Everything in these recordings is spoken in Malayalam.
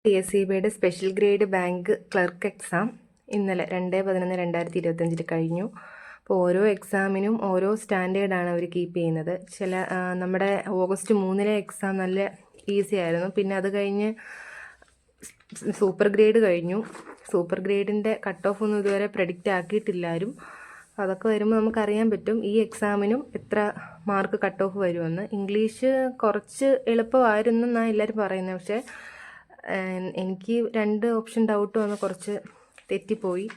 PSEBിയുടെ special grade bank clerk exam ഇന്നലെ 2/11/2025 കഴിഞ്ഞു. അപ്പോൾ ഓരോ എക്സാമിനും ഓരോ സ്റ്റാൻഡേർഡാണ് അവർ കീപ്പ് ചെയ്യുന്നത്. നമ്മുടെ ഓഗസ്റ്റ് 3 എക്സാം നല്ല ഈസി ആയിരുന്നു. പിന്നെ അത് കഴിഞ്ഞ് സൂപ്പർ ഗ്രേഡ് കഴിഞ്ഞു. സൂപ്പർ ഗ്രേഡിൻ്റെ കട്ട് ഓഫ് ഒന്നും ഇതുവരെ പ്രെഡിക്റ്റ് ആക്കിയിട്ടില്ലാരും. അതൊക്കെ വരുമ്പോൾ നമുക്കറിയാൻ പറ്റും ഈ എക്സാമിനും എത്ര മാർക്ക് കട്ട് ഓഫ് വരുമെന്ന്. ഇംഗ്ലീഷ് കുറച്ച് എളുപ്പമായിരുന്നു എന്നാണ് എല്ലാവരും പറയുന്നത്. പക്ഷേ എനിക്ക് 2 ഓപ്ഷൻ ഡൗട്ട് വന്ന് കുറച്ച് തെറ്റിപ്പോയി.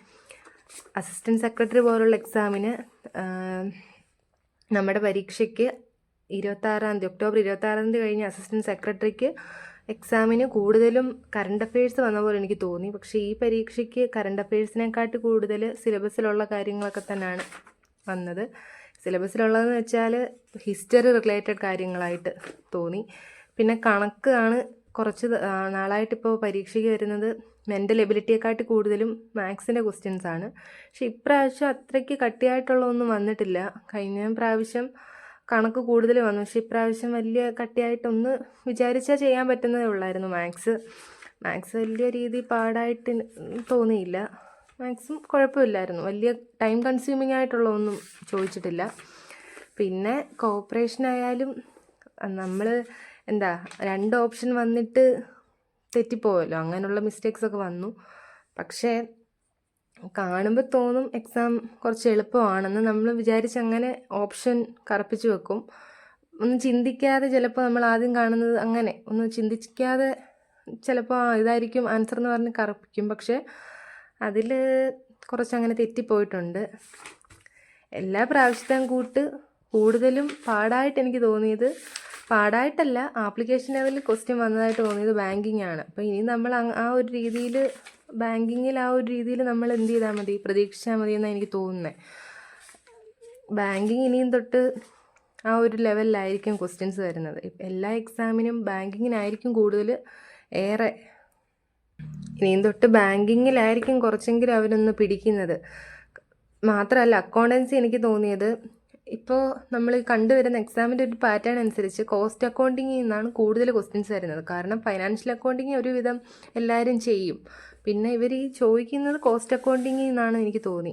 അസിസ്റ്റൻറ്റ് സെക്രട്ടറി പോലുള്ള എക്സാമിന് നമ്മുടെ പരീക്ഷയ്ക്ക് ഒക്ടോബർ 26 കഴിഞ്ഞ് അസിസ്റ്റൻറ്റ് സെക്രട്ടറിക്ക് എക്സാമിന് കൂടുതലും കറണ്ട് അഫെയർസ് വന്ന പോലെ എനിക്ക് തോന്നി. പക്ഷേ ഈ പരീക്ഷയ്ക്ക് കറണ്ട് അഫെയർസിനെക്കാട്ടി കൂടുതൽ സിലബസിലുള്ള കാര്യങ്ങളൊക്കെ തന്നെയാണ് വന്നത്. സിലബസിലുള്ളതെന്ന് വെച്ചാൽ ഹിസ്റ്ററി റിലേറ്റഡ് കാര്യങ്ങളായിട്ട് തോന്നി. പിന്നെ കണക്കാണ് കുറച്ച് നാളായിട്ടിപ്പോൾ പരീക്ഷയ്ക്ക് വരുന്നത്. മെൻ്റൽ എബിലിറ്റിയെക്കാട്ടി കൂടുതലും മാത്സിൻ്റെ ക്വസ്റ്റ്യൻസ് ആണ്. പക്ഷെ ഇപ്രാവശ്യം അത്രയ്ക്ക് കട്ടിയായിട്ടുള്ളതൊന്നും വന്നിട്ടില്ല. കഴിഞ്ഞ പ്രാവശ്യം കണക്ക് കൂടുതൽ വന്നു. പക്ഷെ ഇപ്രാവശ്യം വലിയ കട്ടിയായിട്ടൊന്ന് വിചാരിച്ചാൽ ചെയ്യാൻ പറ്റുന്നതേ ഉള്ളായിരുന്നു. മാത്സ് വലിയ രീതി പാടായിട്ട് തോന്നിയില്ല. മാത്സും കുഴപ്പമില്ലായിരുന്നു. വലിയ ടൈം കൺസ്യൂമിങ് ആയിട്ടുള്ളതൊന്നും ചോദിച്ചിട്ടില്ല. പിന്നെ കോപ്പറേഷൻ ആയാലും നമ്മൾ 2 ഓപ്ഷൻ വന്നിട്ട് തെറ്റിപ്പോവല്ലോ, അങ്ങനെയുള്ള മിസ്റ്റേക്സൊക്കെ വന്നു. പക്ഷേ കാണുമ്പോൾ തോന്നും എക്സാം കുറച്ച് എളുപ്പമാണെന്ന്. നമ്മൾ വിചാരിച്ചങ്ങനെ ഓപ്ഷൻ കറപ്പിച്ച് വെക്കും. ഒന്നും ചിന്തിക്കാതെ ചിലപ്പോൾ നമ്മൾ ആദ്യം കാണുന്നത് അങ്ങനെ ഒന്നും ചിന്തിക്കാതെ ചിലപ്പോൾ ഇതായിരിക്കും ആൻസർ എന്ന് പറഞ്ഞ് കറപ്പിക്കും. പക്ഷേ അതിൽ കുറച്ചങ്ങനെ തെറ്റിപ്പോയിട്ടുണ്ട്. എല്ലാ പ്രാവശ്യത്തെയും കൂടുതലും പാടായിട്ട് എനിക്ക് തോന്നിയത്, പാടായിട്ടല്ല, ആപ്ലിക്കേഷൻ ലെവലിൽ ക്വസ്റ്റ്യൻ വന്നതായിട്ട് തോന്നിയത് ബാങ്കിങ് ആണ്. അപ്പോൾ ഇനി നമ്മൾ ആ ഒരു രീതിയിൽ ബാങ്കിങ്ങിൽ നമ്മൾ എന്ത് ചെയ്താൽ മതി, പ്രതീക്ഷിച്ചാൽ മതി എന്നാണ് എനിക്ക് തോന്നുന്നത്. ബാങ്കിങ് ഇനിയും തൊട്ട് ആ ഒരു ലെവലിലായിരിക്കും ക്വസ്റ്റ്യൻസ് വരുന്നത്. എല്ലാ എക്സാമിനും ബാങ്കിങ്ങിനായിരിക്കും കൂടുതൽ ഏറെ. ഇനിയും തൊട്ട് ബാങ്കിങ്ങിലായിരിക്കും കുറച്ചെങ്കിലും അവരൊന്ന് പിടിക്കുന്നത്. മാത്രമല്ല അക്കൗണ്ടൻസി എനിക്ക് തോന്നിയത് ഇപ്പോൾ നമ്മൾ കണ്ടുവരുന്ന എക്സാമിൻ്റെ ഒരു പാറ്റേൺ അനുസരിച്ച് കോസ്റ്റ് അക്കൗണ്ടിങ്ങിൽ നിന്നാണ് കൂടുതൽ ക്വസ്റ്റ്യൻസ് വരുന്നത്. കാരണം ഫൈനാൻഷ്യൽ അക്കൗണ്ടിങ് ഒരുവിധം എല്ലാവരും ചെയ്യും. പിന്നെ ഇവർ ഈ ചോദിക്കുന്നത് കോസ്റ്റ് അക്കൗണ്ടിങ്ങിൽ നിന്നാണ് എനിക്ക് തോന്നി.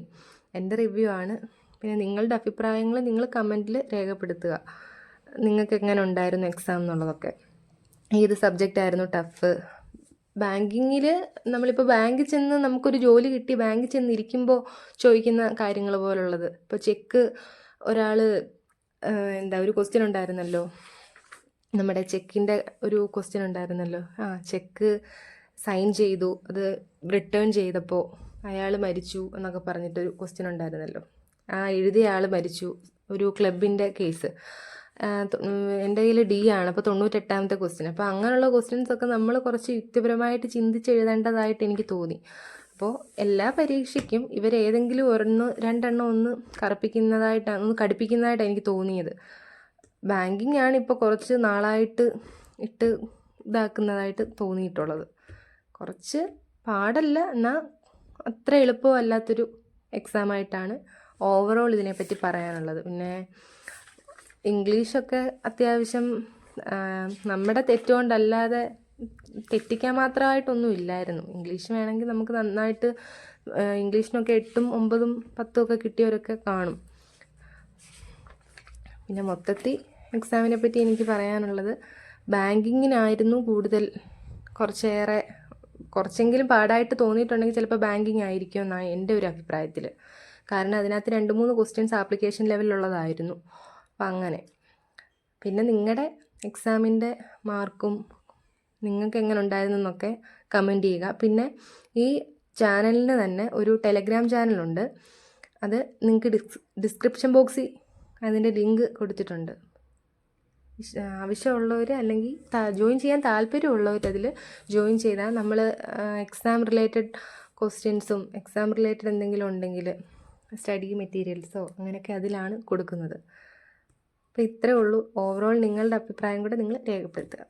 എൻ്റെ റിവ്യൂ ആണ്. പിന്നെ നിങ്ങളുടെ അഭിപ്രായങ്ങൾ നിങ്ങൾ കമൻറ്റിൽ രേഖപ്പെടുത്തുക. നിങ്ങൾക്ക് എങ്ങനെ ഉണ്ടായിരുന്നു എക്സാം എന്നുള്ളതൊക്കെ. ഏത് സബ്ജക്റ്റ് ആയിരുന്നു ടഫ്? ബാങ്കിങ്ങിൽ നമ്മളിപ്പോൾ ബാങ്കിൽ ചെന്ന് നമുക്കൊരു ജോലി കിട്ടി ബാങ്കിൽ ചെന്ന് ഇരിക്കുമ്പോൾ ചോദിക്കുന്ന കാര്യങ്ങൾ പോലുള്ളത്. ഇപ്പോൾ ചെക്ക് ഒരാൾ ഒരു ക്വസ്റ്റ്യൻ ഉണ്ടായിരുന്നല്ലോ, നമ്മുടെ ചെക്കിൻ്റെ ഒരു ക്വസ്റ്റ്യൻ ഉണ്ടായിരുന്നല്ലോ. ചെക്ക് സൈൻ ചെയ്തു, അത് റിട്ടേൺ ചെയ്തപ്പോൾ അയാൾ മരിച്ചു എന്നൊക്കെ പറഞ്ഞിട്ടൊരു ക്വസ്റ്റ്യൻ ഉണ്ടായിരുന്നല്ലോ. എഴുതിയ ആൾ മരിച്ചു, ഒരു ക്ലബിൻ്റെ കേസ്. എൻ്റെ കയ്യിൽ D ആണ്. അപ്പോൾ 98ാമത്തെ ക്വസ്റ്റ്യൻ. അപ്പോൾ അങ്ങനെയുള്ള ക്വസ്റ്റ്യൻസൊക്കെ നമ്മൾ കുറച്ച് യുക്തിപരമായിട്ട് ചിന്തിച്ചെഴുതേണ്ടതായിട്ട് എനിക്ക് തോന്നി. അപ്പോൾ എല്ലാ പരീക്ഷയ്ക്കും ഇവരേതെങ്കിലും 1-2 ഒന്ന് കടുപ്പിക്കുന്നതായിട്ടാണ് എനിക്ക് തോന്നിയത്. ബാങ്കിങ് ആണ് ഇപ്പോൾ കുറച്ച് നാളായിട്ട് ഇതാക്കുന്നതായിട്ട് തോന്നിയിട്ടുള്ളത്. കുറച്ച് പാടല്ല, എന്നാൽ അത്ര എളുപ്പമല്ലാത്തൊരു എക്സാമായിട്ടാണ് ഓവറോൾ ഇതിനെപ്പറ്റി പറയാനുള്ളത്. പിന്നെ ഇംഗ്ലീഷൊക്കെ അത്യാവശ്യം നമ്മുടെ തെറ്റുകൊണ്ടല്ലാതെ തെറ്റിക്കാൻ മാത്രമായിട്ടൊന്നും ഇല്ലായിരുന്നു. ഇംഗ്ലീഷ് വേണമെങ്കിൽ നമുക്ക് നന്നായിട്ട് ഇംഗ്ലീഷിനൊക്കെ 8, 9, 10 ഒക്കെ കിട്ടിയവരൊക്കെ കാണും. പിന്നെ മൊത്തത്തിൽ എക്സാമിനെ പറ്റി എനിക്ക് പറയാനുള്ളത്, ബാങ്കിങ്ങിനായിരുന്നു കൂടുതൽ കുറച്ചെങ്കിലും പാടായിട്ട് തോന്നിയിട്ടുണ്ടെങ്കിൽ ചിലപ്പോൾ ബാങ്കിങ് ആയിരിക്കും എന്നാണ് എൻ്റെ ഒരു അഭിപ്രായത്തിൽ. കാരണം അതിനകത്ത് 2-3 ക്വസ്റ്റ്യൻസ് ആപ്ലിക്കേഷൻ ലെവലിലുള്ളതായിരുന്നു. അപ്പം അങ്ങനെ. പിന്നെ നിങ്ങളുടെ എക്സാമിൻ്റെ മാർക്കും നിങ്ങൾക്ക് എങ്ങനെ ഉണ്ടായിരുന്നു എന്നൊക്കെ കമൻറ്റ് ചെയ്യുക. പിന്നെ ഈ ചാനലിന് തന്നെ ഒരു ടെലഗ്രാം ചാനലുണ്ട്. അത് നിങ്ങൾക്ക് ഡിസ്ക്രിപ്ഷൻ ബോക്സിൽ അതിൻ്റെ ലിങ്ക് കൊടുത്തിട്ടുണ്ട്. ആവശ്യമുള്ളവർ അല്ലെങ്കിൽ ജോയിൻ ചെയ്യാൻ താല്പര്യമുള്ളവർ അതിൽ ജോയിൻ ചെയ്താൽ നമ്മൾ എക്സാം റിലേറ്റഡ് ക്വസ്റ്റ്യൻസും എക്സാം റിലേറ്റഡ് എന്തെങ്കിലും ഉണ്ടെങ്കിൽ സ്റ്റഡി മെറ്റീരിയൽസോ അങ്ങനെയൊക്കെ അതിലാണ് കൊടുക്കുന്നത്. അപ്പോൾ ഇത്രയേ ഉള്ളൂ. ഓവറോൾ നിങ്ങളുടെ അഭിപ്രായം കൂടെ നിങ്ങൾ രേഖപ്പെടുത്തുക.